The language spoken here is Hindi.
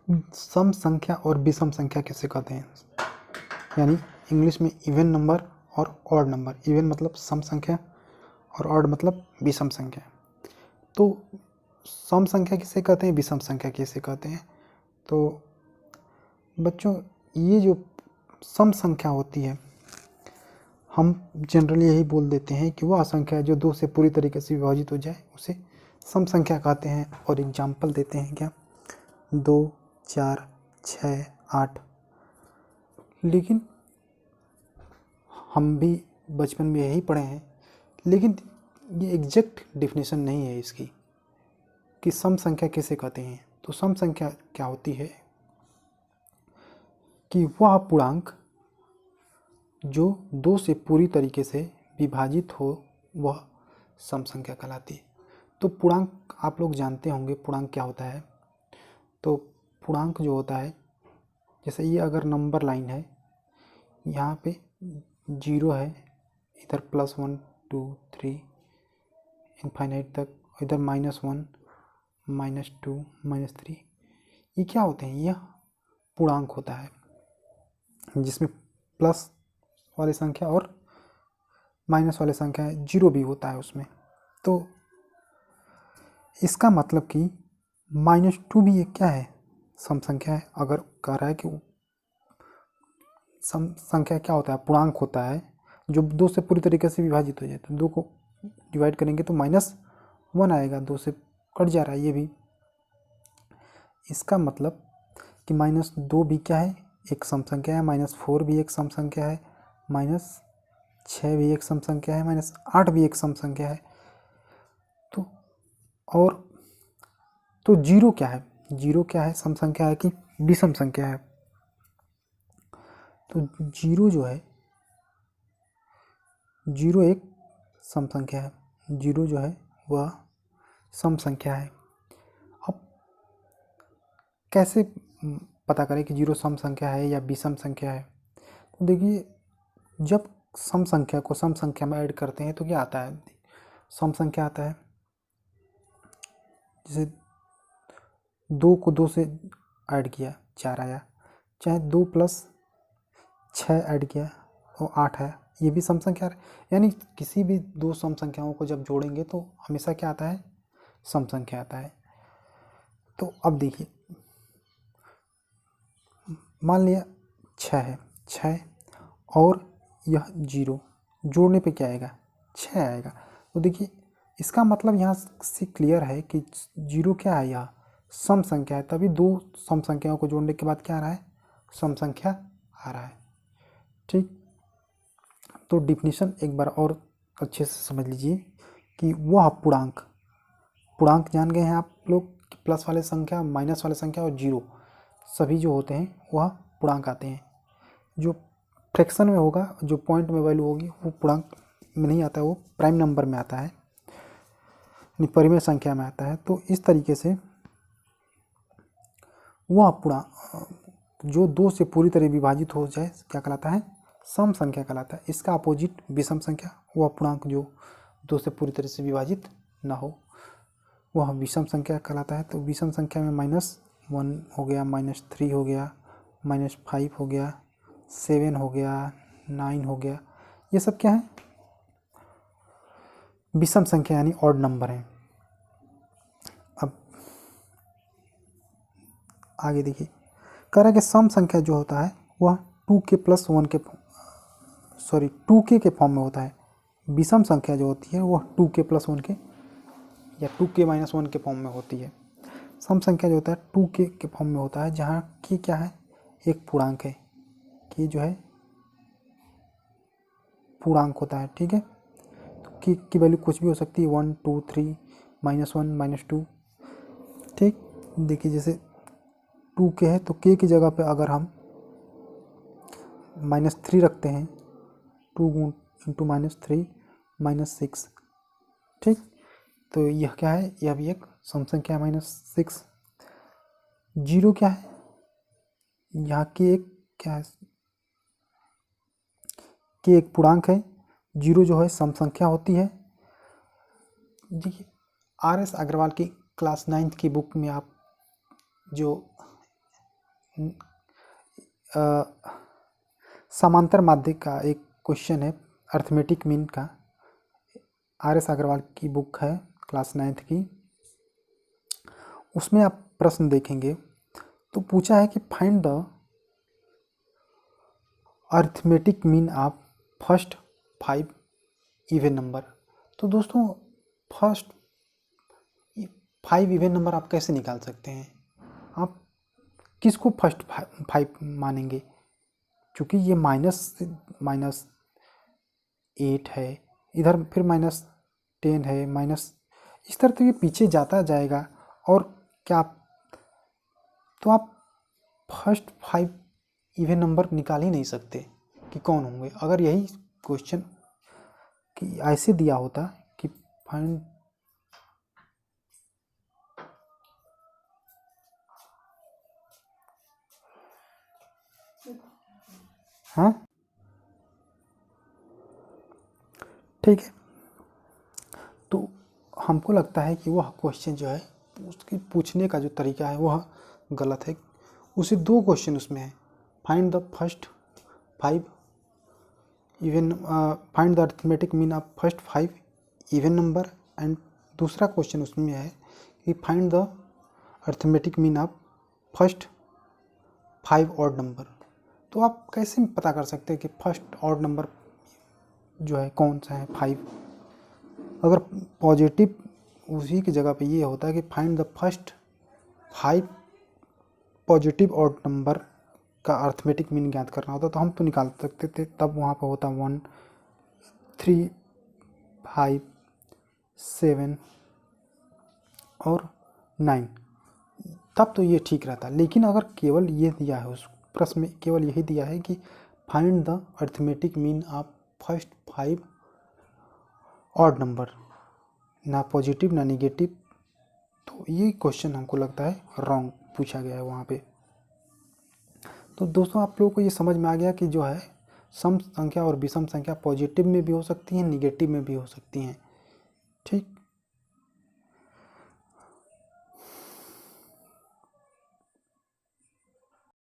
सम संख्या और विषम संख्या किसे कहते हैं, यानी इंग्लिश में इवन नंबर और ऑड नंबर। इवन मतलब सम संख्या और ऑड मतलब विषम संख्या। तो सम संख्या किसे कहते हैं, विषम संख्या किसे कहते हैं? तो बच्चों, ये जो सम संख्या होती है, हम जनरली यही बोल देते हैं कि वह संख्या जो 2 से पूरी तरीके से विभाजित हो जाए उसे सम संख्या कहते हैं। और एग्जाम्पल देते हैं क्या, 2, 4, 6, 8। लेकिन हम भी बचपन में यही पढ़े हैं, लेकिन ये एग्जैक्ट डिफिनेशन नहीं है इसकी कि सम संख्या किसे कहते हैं। तो सम संख्या क्या होती है कि वह पूर्णांक जो 2 से पूरी तरीके से विभाजित हो वह सम संख्या कहलाती है। तो पूर्णांक आप लोग जानते होंगे पूर्णांक क्या होता है। तो पूर्णांक जो होता है, जैसे ये अगर नंबर लाइन है, यहाँ पे 0 है, इधर +1 2 3 इनफाइनाइट तक, इधर -1 -2 -3, ये क्या होते हैं, यह पूर्णांक होता है जिसमें प्लस वाली संख्या और माइनस वाली संख्या है, 0 भी होता है उसमें। तो इसका मतलब कि -2 भी एक क्या है, सम संख्या है। अगर कह रहा है कि सम संख्या क्या होता है, पूर्णांक होता है जो 2 से पूरी तरीके से विभाजित हो जाए। तो 2 को डिवाइड करेंगे तो -1 आएगा, 2 से कट जा रहा है ये भी। इसका मतलब कि -2 भी क्या है, एक सम संख्या है, -4 भी एक सम संख्या है, -6 भी एक सम संख्या है, -8 भी एक सम संख्या है। तो और तो 0 क्या है, 0 क्या है, सम संख्या है कि विषम संख्या है? तो 0 जो है, 0 एक सम संख्या है, 0 जो है वह सम संख्या है। अब कैसे पता करें कि 0 सम संख्या है या विषम संख्या है? तो देखिए, जब सम संख्या को सम संख्या में ऐड करते हैं तो क्या आता है, सम संख्या आता है, जैसे 2 को 2 से ऐड किया 4 आया, चाहे 2 + 6 ऐड किया तो 8 है, ये भी सम संख्या है। यानी किसी भी 2 सम संख्याओं को जब जोड़ेंगे तो हमेशा क्या आता है, सम संख्या आता है। तो अब देखिए, मान लिया 6 है, 6 और यह 0 जोड़ने पे क्या आएगा, 6 आएगा। तो देखिए, इसका मतलब यहाँ से क्लियर है कि 0 क्या है, यह सम संख्या है। तभी 2 सम संख्याओं को जोड़ने के बाद क्या आ रहा है, सम संख्या आ रहा है। ठीक, तो डिफिनीशन एक बार और अच्छे से समझ लीजिए कि वह पूर्णांक, पूर्णांक जान गए हैं आप लोग, प्लस वाले संख्या, माइनस वाले संख्या और 0 सभी जो होते हैं वह पूर्णांक आते हैं। जो फ्रैक्शन में होगा, जो पॉइंट में वैल्यू होगी, वो पूर्णांक में नहीं आता है, वो प्राइम नंबर में आता है, यानी परिमेय संख्या में आता है। तो इस तरीके से वह पूर्णांक जो 2 से पूरी तरह विभाजित हो जाए क्या कहलाता है, सम संख्या कहलाता है। इसका अपोजिट विषम संख्या, वह पूर्णांक जो 2 से पूरी तरह से विभाजित ना हो, वह विषम संख्या कहलाता है। तो विषम संख्या में -1 हो गया, -3 हो गया, -5 हो गया, 7 हो गया, 9 हो गया, ये सब क्या है, विषम संख्या यानी ऑड नंबर है। अब आगे देखिए, कह रहा है कि सम संख्या जो होता है वह 2k + 1 के 2k के फॉर्म में होता है। विषम संख्या जो होती है वह 2k + 1 के या 2k - 1 के फॉर्म में होती है। सम संख्या जो होता है 2k के फॉर्म में होता है, जहाँ k क्या है, एक पूर्णांक है, k जो है पूर्णांक होता है। ठीक है, तो k की वैल्यू कुछ भी हो सकती है, 1 2 3 -1 -2। ठीक, देखिए जैसे 2k है तो k की जगह पे अगर हम -3 रखते हैं, 2 × -3 -6। ठीक, तो यह क्या है, यह भी एक सम संख्या है, -6। 0 क्या है, यहाँ के एक क्या है, के एक पूर्णांक है, 0 जो है सम संख्या होती है। देखिए, RS अग्रवाल की क्लास 9th की बुक में आप जो समांतर माध्य का एक क्वेश्चन है अर्थमेटिक मीन का, RS अग्रवाल की बुक है क्लास 9th की। उसमें आप प्रश्न देखेंगे तो पूछा है कि find the arithmetic mean of first 5 even number. तो दोस्तों फर्स्ट 5 इवन नंबर आप कैसे निकाल सकते हैं? आप किसको फर्स्ट 5 मानेंगे? क्योंकि ये -8 है, इधर फिर -10 है, माइनस इस तरह तो ये पीछे जाता जाएगा। और क्या तो आप फर्स्ट 5 इवन नंबर निकाल ही नहीं सकते कि कौन होंगे। अगर यही क्वेश्चन कि ऐसे दिया होता कि फाइंड हाँ ठीक है, तो हमको लगता है कि वह क्वेश्चन जो है उसकी पूछने का जो तरीका है वह गलत है। उसे 2 क्वेश्चन उसमें है, find the first 5 even, find the arithmetic mean of first 5 even number, and दूसरा क्वेश्चन उसमें है कि find the arithmetic mean of first 5 odd number. तो आप कैसे पता कर सकते हैं कि फर्स्ट ऑड नंबर जो है कौन सा है 5? अगर पॉजिटिव उसी की जगह पे ये होता है कि find the first 5 positive odd number का अर्थमेटिक मीन ज्ञात करना होता तो हम तो निकाल सकते थे। तब वहाँ पर होता 1 3 5 7 और 9, तब तो ये ठीक रहता। लेकिन अगर केवल ये दिया है, उस प्रश्न में केवल यही दिया है कि find the arithmetic mean of first 5 odd number, ना पॉजिटिव ना नेगेटिव, तो ये क्वेश्चन हमको लगता है रॉन्ग पूछा गया है वहाँ पे। तो दोस्तों आप लोगों को ये समझ में आ गया कि जो है सम संख्या और विषम संख्या पॉजिटिव में भी हो सकती हैं, नेगेटिव में भी हो सकती हैं। ठीक।